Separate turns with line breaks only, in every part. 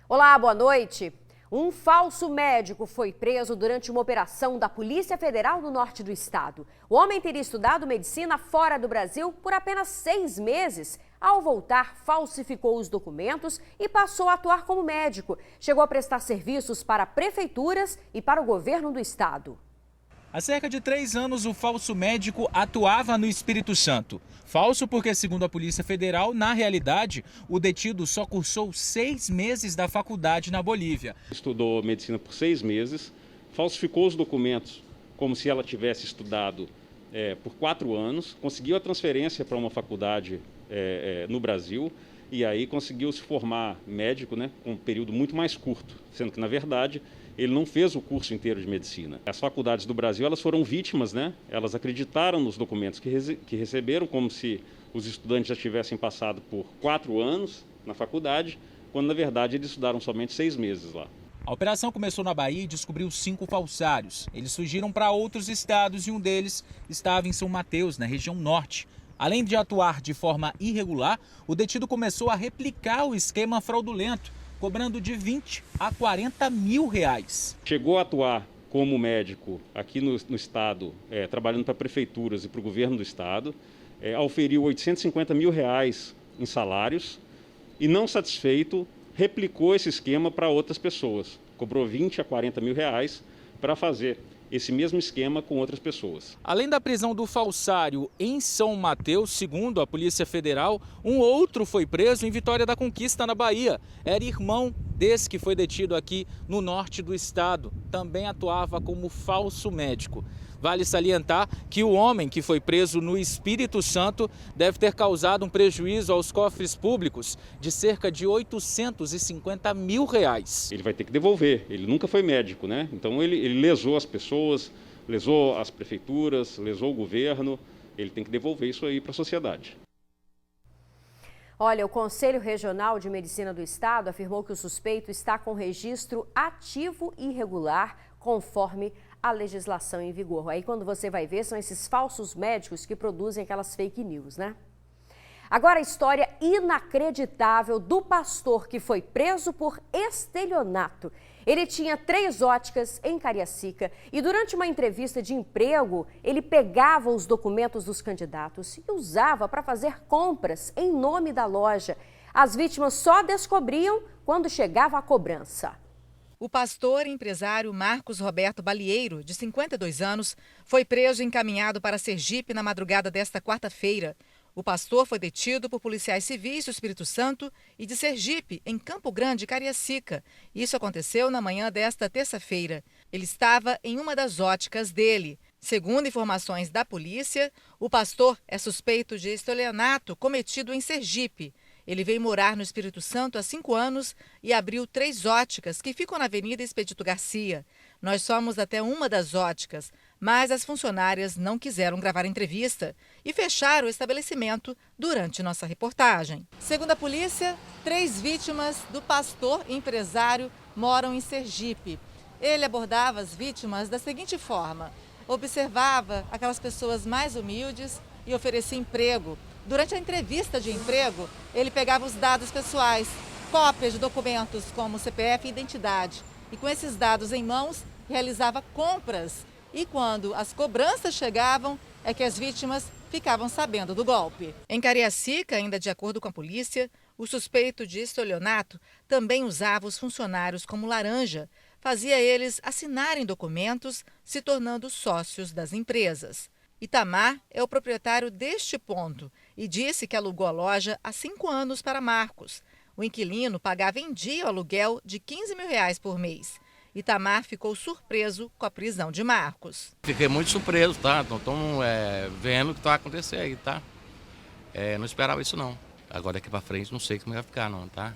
Olá, boa noite. Um falso médico foi preso durante uma operação da Polícia Federal no norte do estado. O homem teria estudado medicina fora do Brasil por apenas 6 meses. Ao voltar, falsificou os documentos e passou a atuar como médico. Chegou a prestar serviços para prefeituras e para o governo do estado.
Há cerca de 3 anos, o falso médico atuava no Espírito Santo. Falso porque, segundo a Polícia Federal, na realidade, o detido só cursou 6 meses da faculdade na Bolívia.
Estudou medicina por 6 meses, falsificou os documentos como se ela tivesse estudado por 4 anos, conseguiu a transferência para uma faculdade no Brasil e aí conseguiu se formar médico, com um período muito mais curto, sendo que, na verdade, ele não fez o curso inteiro de medicina. As faculdades do Brasil, elas foram vítimas, Elas acreditaram nos documentos que receberam, como se os estudantes já tivessem passado por 4 anos na faculdade, quando, na verdade, eles estudaram somente 6 meses lá.
A operação começou na Bahia e descobriu 5 falsários. Eles fugiram para outros estados e um deles estava em São Mateus, na região norte. Além de atuar de forma irregular, o detido começou a replicar o esquema fraudulento, cobrando de 20 a 40 mil reais.
Chegou a atuar como médico aqui no estado, trabalhando para prefeituras e para o governo do estado, auferiu 850 mil reais em salários e, não satisfeito, replicou esse esquema para outras pessoas. Cobrou 20 a 40 mil reais para fazer esse mesmo esquema com outras pessoas.
Além da prisão do falsário em São Mateus, segundo a Polícia Federal, um outro foi preso em Vitória da Conquista, na Bahia. Era irmão desse que foi detido aqui no norte do estado. Também atuava como falso médico. Vale salientar que o homem que foi preso no Espírito Santo deve ter causado um prejuízo aos cofres públicos de cerca de 850 mil reais.
Ele vai ter que devolver, ele nunca foi médico, Então ele lesou as pessoas, lesou as prefeituras, lesou o governo, ele tem que devolver isso aí para a sociedade.
Olha, o Conselho Regional de Medicina do Estado afirmou que o suspeito está com registro ativo e irregular, conforme a legislação em vigor. Aí quando você vai ver, são esses falsos médicos que produzem aquelas fake news, Agora, a história inacreditável do pastor que foi preso por estelionato. Ele tinha 3 óticas em Cariacica e durante uma entrevista de emprego, ele pegava os documentos dos candidatos e usava para fazer compras em nome da loja. As vítimas só descobriam quando chegava a cobrança.
O pastor e empresário Marcos Roberto Balieiro, de 52 anos, foi preso e encaminhado para Sergipe na madrugada desta quarta-feira. O pastor foi detido por policiais civis do Espírito Santo e de Sergipe, em Campo Grande, Cariacica. Isso aconteceu na manhã desta terça-feira. Ele estava em uma das óticas dele. Segundo informações da polícia, o pastor é suspeito de estelionato cometido em Sergipe. Ele veio morar no Espírito Santo há 5 anos e abriu 3 óticas que ficam na Avenida Expedito Garcia. Nós fomos até uma das óticas, mas as funcionárias não quiseram gravar entrevista e fecharam o estabelecimento durante nossa reportagem. Segundo a polícia, 3 vítimas do pastor e empresário moram em Sergipe. Ele abordava as vítimas da seguinte forma: observava aquelas pessoas mais humildes e oferecia emprego. Durante a entrevista de emprego, ele pegava os dados pessoais, cópias de documentos como CPF e identidade. E com esses dados em mãos, realizava compras. E quando as cobranças chegavam, é que as vítimas ficavam sabendo do golpe. Em Cariacica, ainda de acordo com a polícia, o suspeito de estelionato também usava os funcionários como laranja. Fazia eles assinarem documentos, se tornando sócios das empresas. Itamar é o proprietário deste ponto e disse que alugou a loja há 5 anos para Marcos. O inquilino pagava em dia o aluguel de 15 mil reais por mês. Itamar ficou surpreso com a prisão de Marcos.
Fiquei muito surpreso, tá? Então, vendo o que vai acontecer aí, tá? Não esperava isso, não. Agora daqui para frente não sei como vai ficar, não, tá?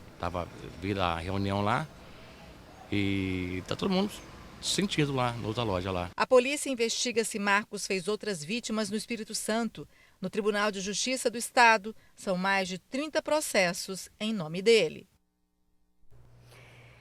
Vi a reunião lá e tá todo mundo sentido lá, na outra loja lá.
A polícia investiga se Marcos fez outras vítimas no Espírito Santo. No Tribunal de Justiça do Estado, são mais de 30 processos em nome dele.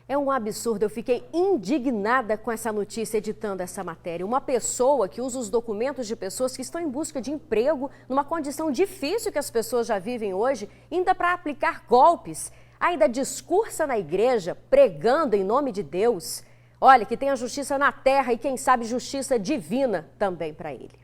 É um absurdo, eu fiquei indignada com essa notícia editando essa matéria. Uma pessoa que usa os documentos de pessoas que estão em busca de emprego, numa condição difícil que as pessoas já vivem hoje, ainda para aplicar golpes. ainda discursa na igreja, pregando em nome de Deus. Olha, que tenha justiça na terra e, quem sabe, justiça divina também para ele.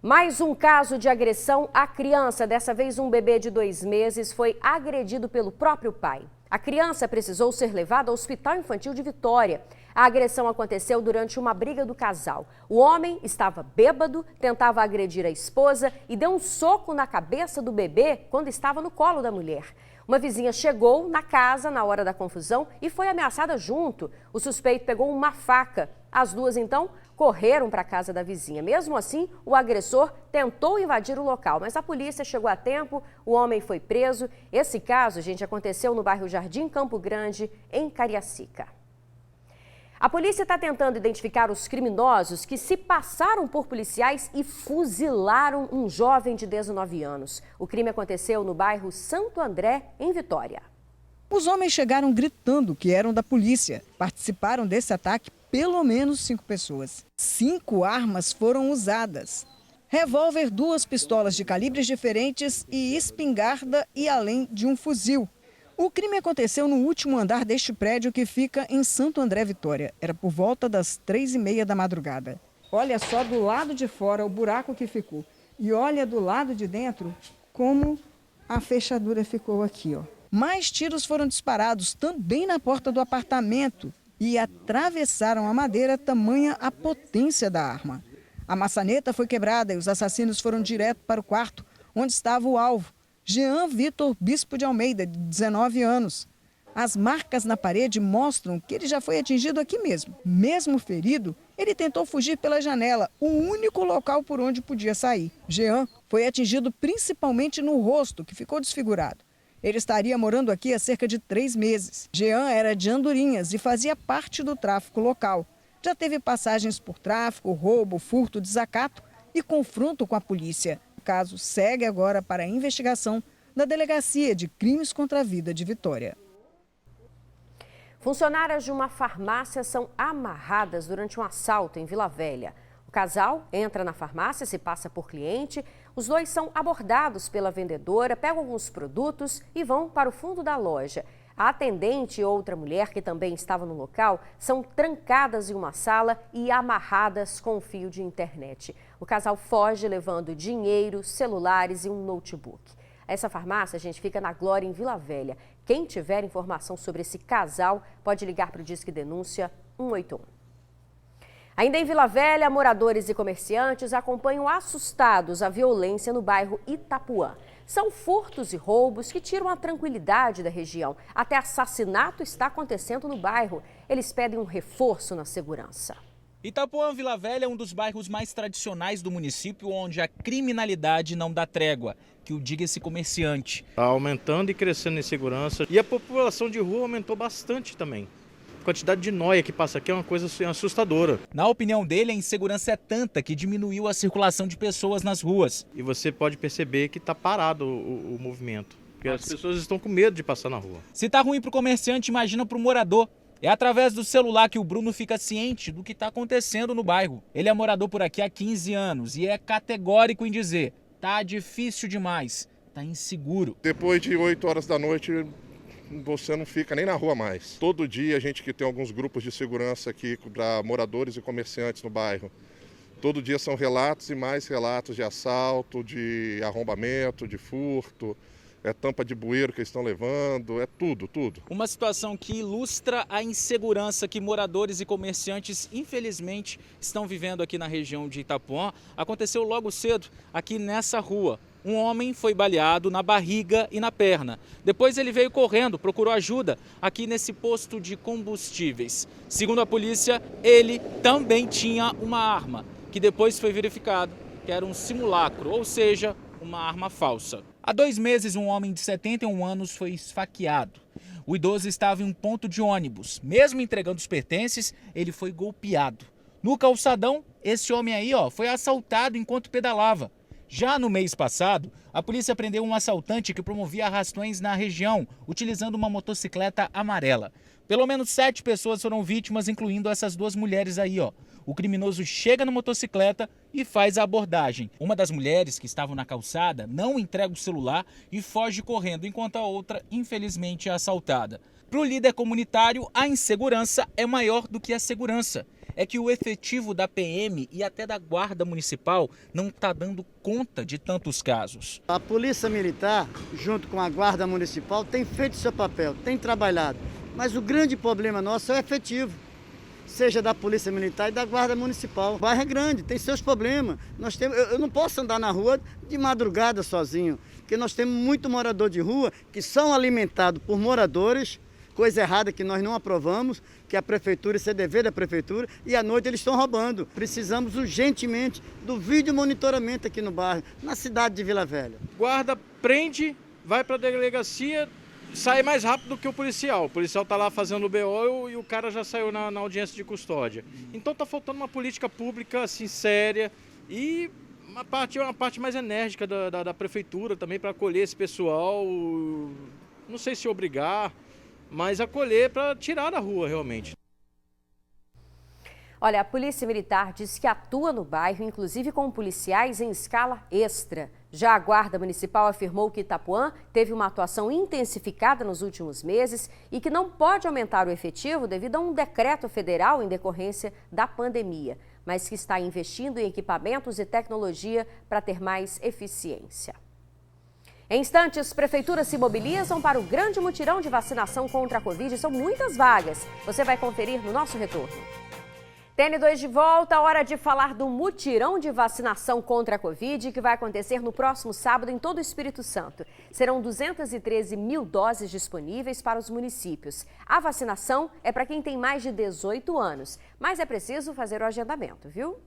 Mais um caso de agressão à criança. Dessa vez, um bebê de 2 meses foi agredido pelo próprio pai. A criança precisou ser levada ao Hospital Infantil de Vitória. A agressão aconteceu durante uma briga do casal. O homem estava bêbado, tentava agredir a esposa e deu um soco na cabeça do bebê quando estava no colo da mulher. Uma vizinha chegou na casa na hora da confusão e foi ameaçada junto. O suspeito pegou uma faca. As duas, então, correram para a casa da vizinha. Mesmo assim, o agressor tentou invadir o local, mas a polícia chegou a tempo, o homem foi preso. Esse caso, gente, aconteceu no bairro Jardim Campo Grande, em Cariacica. A polícia está tentando identificar os criminosos que se passaram por policiais e fuzilaram um jovem de 19 anos. O crime aconteceu no bairro Santo André, em Vitória.
Os homens chegaram gritando que eram da polícia. Participaram desse ataque pelo menos 5 pessoas. 5 armas foram usadas. Revólver, 2 pistolas de calibres diferentes e espingarda e além de um fuzil. O crime aconteceu no último andar deste prédio que fica em Santo André, Vitória. Era por volta das 3h30 da madrugada. Olha só do lado de fora o buraco que ficou. E olha do lado de dentro como a fechadura ficou aqui, ó. Mais tiros foram disparados também na porta do apartamento e atravessaram a madeira, tamanha a potência da arma. A maçaneta foi quebrada e os assassinos foram direto para o quarto onde estava o alvo. Jean Vitor Bispo de Almeida, de 19 anos. As marcas na parede mostram que ele já foi atingido aqui mesmo. Mesmo ferido, ele tentou fugir pela janela, o único local por onde podia sair. Jean foi atingido principalmente no rosto, que ficou desfigurado. Ele estaria morando aqui há cerca de 3 meses. Jean era de Andorinhas e fazia parte do tráfico local. Já teve passagens por tráfico, roubo, furto, desacato e confronto com a polícia. O caso segue agora para a investigação da Delegacia de Crimes contra a Vida de Vitória.
Funcionárias de uma farmácia são amarradas durante um assalto em Vila Velha. O casal entra na farmácia, se passa por cliente. Os dois são abordados pela vendedora, pegam alguns produtos e vão para o fundo da loja. A atendente e outra mulher que também estava no local são trancadas em uma sala e amarradas com um fio de internet. O casal foge levando dinheiro, celulares e um notebook. Essa farmácia, gente, fica na Glória, em Vila Velha. Quem tiver informação sobre esse casal pode ligar para o Disque Denúncia 181. Ainda em Vila Velha, moradores e comerciantes acompanham assustados a violência no bairro Itapuã. São furtos e roubos que tiram a tranquilidade da região. Até assassinato está acontecendo no bairro. Eles pedem um reforço na segurança.
Itapuã, Vila Velha é um dos bairros mais tradicionais do município, onde a criminalidade não dá trégua, que o diga esse comerciante.
Está aumentando e crescendo a insegurança e a população de rua aumentou bastante também. A quantidade de nóia que passa aqui é uma coisa assustadora.
Na opinião dele, a insegurança é tanta que diminuiu a circulação de pessoas nas ruas.
E você pode perceber que está parado o movimento, porque as pessoas estão com medo de passar na rua.
Se tá ruim para o comerciante, imagina para o morador. É através do celular que o Bruno fica ciente do que está acontecendo no bairro. Ele é morador por aqui há 15 anos e é categórico em dizer: tá difícil demais, tá inseguro.
Depois de 8 horas da noite, você não fica nem na rua mais. Todo dia a gente que tem alguns grupos de segurança aqui para moradores e comerciantes no bairro. Todo dia são relatos e mais relatos de assalto, de arrombamento, de furto. É tampa de bueiro que eles estão levando, é tudo.
Uma situação que ilustra a insegurança que moradores e comerciantes, infelizmente, estão vivendo aqui na região de Itapuã. Aconteceu logo cedo, aqui nessa rua. Um homem foi baleado na barriga e na perna. Depois ele veio correndo, procurou ajuda aqui nesse posto de combustíveis. Segundo a polícia, ele também tinha uma arma, que depois foi verificado que era um simulacro, ou seja, uma arma falsa. Há 2 meses, um homem de 71 anos foi esfaqueado. O idoso estava em um ponto de ônibus. Mesmo entregando os pertences, ele foi golpeado. No calçadão, esse homem aí foi assaltado enquanto pedalava. Já no mês passado, a polícia prendeu um assaltante que promovia arrastões na região, utilizando uma motocicleta amarela. Pelo menos 7 pessoas foram vítimas, incluindo essas 2 mulheres aí, ó. O criminoso chega na motocicleta e faz a abordagem. Uma das mulheres que estavam na calçada não entrega o celular e foge correndo, enquanto a outra, infelizmente, é assaltada. Para o líder comunitário, a insegurança é maior do que a segurança. É que o efetivo da PM e até da Guarda Municipal não está dando conta de tantos casos.
A Polícia Militar, junto com a Guarda Municipal, tem feito seu papel, tem trabalhado. Mas o grande problema nosso é o efetivo, seja da Polícia Militar e da Guarda Municipal. O bairro é grande, tem seus problemas. Eu não posso andar na rua de madrugada sozinho, porque nós temos muito morador de rua que são alimentados por moradores, coisa errada que nós não aprovamos, que a prefeitura, isso é dever da prefeitura, e à noite eles estão roubando. Precisamos urgentemente do vídeo monitoramento aqui no bairro, na cidade de Vila Velha.
Guarda, prende, vai para a delegacia, sai mais rápido do que o policial. O policial está lá fazendo o BO e o cara já saiu na audiência de custódia. Então está faltando uma política pública assim, séria e uma parte mais enérgica da prefeitura também para acolher esse pessoal, não sei se obrigar, mas acolher para tirar da rua realmente.
Olha, a Polícia Militar diz que atua no bairro, inclusive com policiais em escala extra. Já a Guarda Municipal afirmou que Itapuã teve uma atuação intensificada nos últimos meses e que não pode aumentar o efetivo devido a um decreto federal em decorrência da pandemia, mas que está investindo em equipamentos e tecnologia para ter mais eficiência. Em instantes, prefeituras se mobilizam para o grande mutirão de vacinação contra a Covid. São muitas vagas. Você vai conferir no nosso retorno. TN2 de volta, hora de falar do mutirão de vacinação contra a Covid, que vai acontecer no próximo sábado em todo o Espírito Santo. Serão 213 mil doses disponíveis para os municípios. A vacinação é para quem tem mais de 18 anos, mas é preciso fazer o agendamento, viu?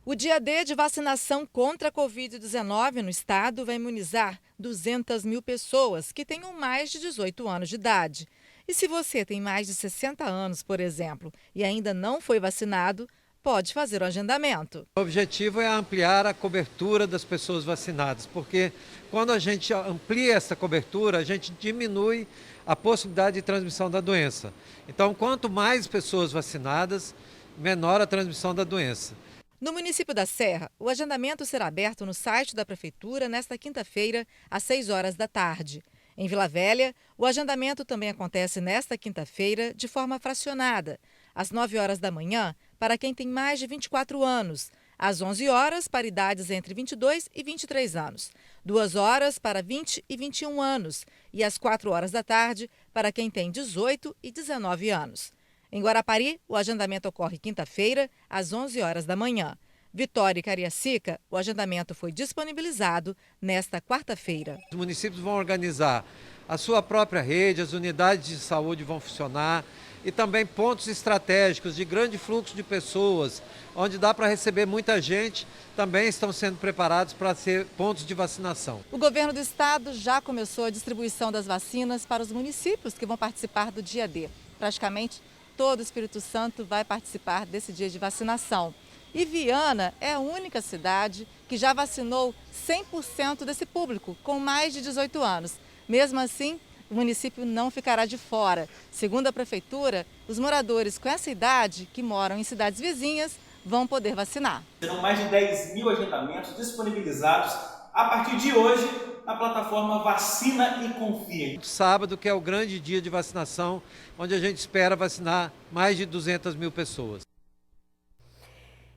O dia D de vacinação contra a Covid-19 no estado vai imunizar 200 mil pessoas que tenham mais de 18 anos de idade. E se você tem mais de 60 anos, por exemplo, e ainda não foi vacinado, pode fazer o agendamento.
O objetivo é ampliar a cobertura das pessoas vacinadas, porque quando a gente amplia essa cobertura, a gente diminui a possibilidade de transmissão da doença. Então, quanto mais pessoas vacinadas, menor a transmissão da doença.
No município da Serra, o agendamento será aberto no site da Prefeitura nesta quinta-feira, às 6 horas da tarde. Em Vila Velha, o agendamento também acontece nesta quinta-feira de forma fracionada, às 9 horas da manhã para quem tem mais de 24 anos, às 11 horas para idades entre 22 e 23 anos, 2 horas para 20 e 21 anos e às 4 horas da tarde para quem tem 18 e 19 anos. Em Guarapari, o agendamento ocorre quinta-feira, às 11 horas da manhã. Vitória e Cariacica, o agendamento foi disponibilizado nesta quarta-feira.
Os municípios vão organizar a sua própria rede, as unidades de saúde vão funcionar e também pontos estratégicos de grande fluxo de pessoas, onde dá para receber muita gente, também estão sendo preparados para ser pontos de vacinação.
O governo do estado já começou a distribuição das vacinas para os municípios que vão participar do dia D. Praticamente todo o Espírito Santo vai participar desse dia de vacinação. E Viana é a única cidade que já vacinou 100% desse público, com mais de 18 anos. Mesmo assim, o município não ficará de fora. Segundo a Prefeitura, os moradores com essa idade, que moram em cidades vizinhas, vão poder vacinar.
Serão mais de 10 mil agendamentos disponibilizados a partir de hoje na plataforma Vacina e Confia.
Sábado, que é o grande dia de vacinação, onde a gente espera vacinar mais de 200 mil pessoas.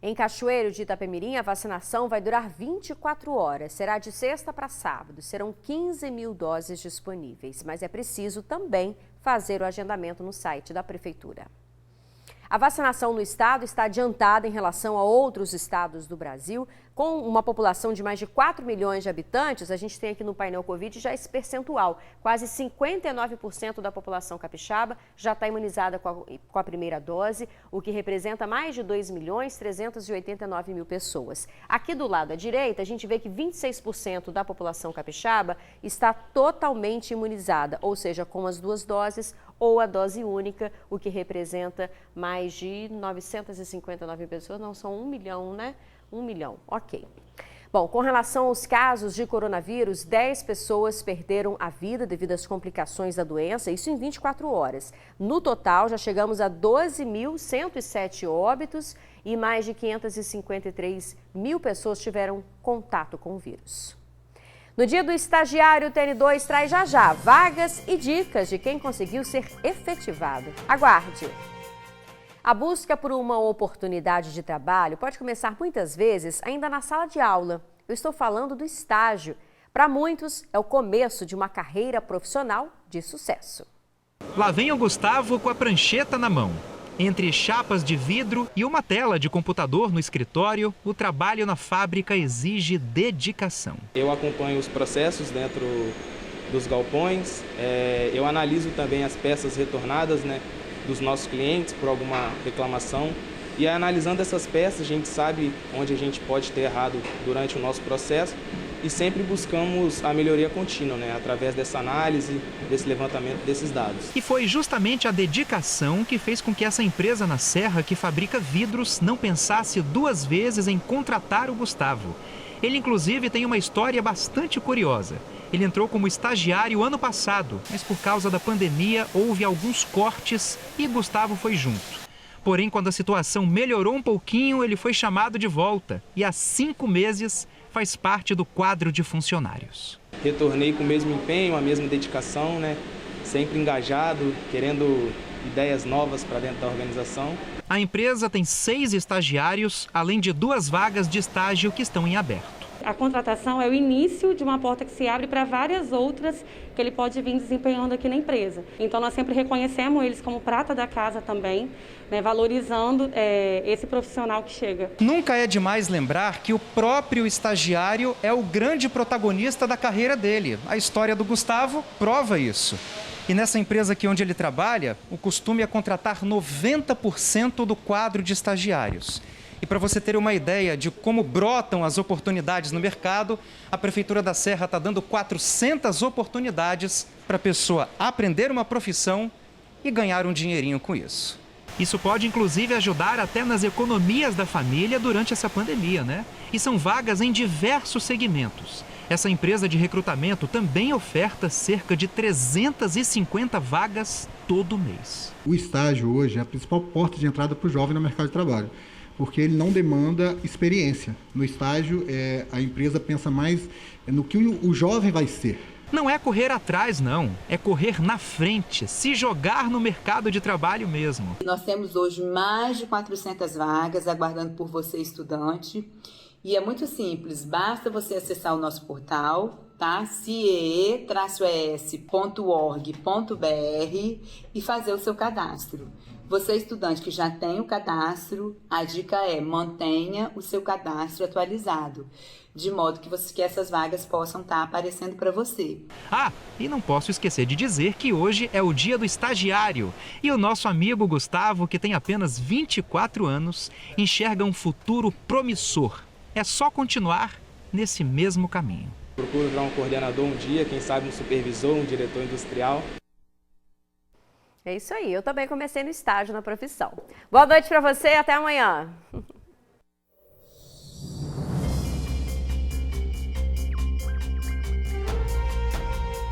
Em Cachoeiro de Itapemirim, a vacinação vai durar 24 horas. Será de sexta para sábado. Serão 15 mil doses disponíveis, mas é preciso também fazer o agendamento no site da Prefeitura. A vacinação no estado está adiantada em relação a outros estados do Brasil. Com uma população de mais de 4 milhões de habitantes, a gente tem aqui no painel Covid já esse percentual. Quase 59% da população capixaba já está imunizada com a primeira dose, o que representa mais de 2.389.000 pessoas. Aqui do lado à direita, a gente vê que 26% da população capixaba está totalmente imunizada, ou seja, com as 2 doses ou a dose única, o que representa mais de 959 pessoas, não são 1 milhão, né? 1 milhão, ok. Bom, com relação aos casos de coronavírus, 10 pessoas perderam a vida devido às complicações da doença, isso em 24 horas. No total, já chegamos a 12.107 óbitos e mais de 553 mil pessoas tiveram contato com o vírus. No dia do estagiário, o TN2 traz já vagas e dicas de quem conseguiu ser efetivado. Aguarde! A busca por uma oportunidade de trabalho pode começar muitas vezes ainda na sala de aula. Eu estou falando do estágio. Para muitos, é o começo de uma carreira profissional de sucesso.
Lá vem o Gustavo com a prancheta na mão. Entre chapas de vidro e uma tela de computador no escritório, o trabalho na fábrica exige dedicação.
Eu acompanho os processos dentro dos galpões, eu analiso também as peças retornadas, dos nossos clientes por alguma reclamação. E analisando essas peças, a gente sabe onde a gente pode ter errado durante o nosso processo e sempre buscamos a melhoria contínua, através dessa análise, desse levantamento desses dados.
E foi justamente a dedicação que fez com que essa empresa na Serra, que fabrica vidros, não pensasse duas vezes em contratar o Gustavo. Ele, inclusive, tem uma história bastante curiosa. Ele entrou como estagiário ano passado, mas por causa da pandemia houve alguns cortes e Gustavo foi junto. Porém, quando a situação melhorou um pouquinho, ele foi chamado de volta e há 5 meses faz parte do quadro de funcionários.
Retornei com o mesmo empenho, a mesma dedicação, sempre engajado, querendo ideias novas para dentro da organização.
A empresa tem 6 estagiários, além de 2 vagas de estágio que estão em aberto.
A contratação é o início de uma porta que se abre para várias outras que ele pode vir desempenhando aqui na empresa. Então nós sempre reconhecemos eles como prata da casa também, valorizando esse profissional que chega.
Nunca é demais lembrar que o próprio estagiário é o grande protagonista da carreira dele. A história do Gustavo prova isso. E nessa empresa aqui onde ele trabalha, o costume é contratar 90% do quadro de estagiários. E para você ter uma ideia de como brotam as oportunidades no mercado, a Prefeitura da Serra está dando 400 oportunidades para a pessoa aprender uma profissão e ganhar um dinheirinho com isso.
Isso pode, inclusive, ajudar até nas economias da família durante essa pandemia, E são vagas em diversos segmentos. Essa empresa de recrutamento também oferta cerca de 350 vagas todo mês.
O estágio hoje é a principal porta de entrada para o jovem no mercado de trabalho, porque ele não demanda experiência. No estágio, a empresa pensa mais no que o jovem vai ser.
Não é correr atrás, não. É correr na frente, se jogar no mercado de trabalho mesmo.
Nós temos hoje mais de 400 vagas aguardando por você, estudante. E é muito simples, basta você acessar o nosso portal, ciee-es.org.br e fazer o seu cadastro. Você, estudante que já tem o cadastro, a dica é mantenha o seu cadastro atualizado, de modo que essas vagas possam estar aparecendo para você.
E não posso esquecer de dizer que hoje é o dia do estagiário. E o nosso amigo Gustavo, que tem apenas 24 anos, enxerga um futuro promissor. É só continuar nesse mesmo caminho.
Procuro virar um coordenador um dia, quem sabe um supervisor, um diretor industrial.
É isso aí, eu também comecei no estágio na profissão. Boa noite para você e até amanhã.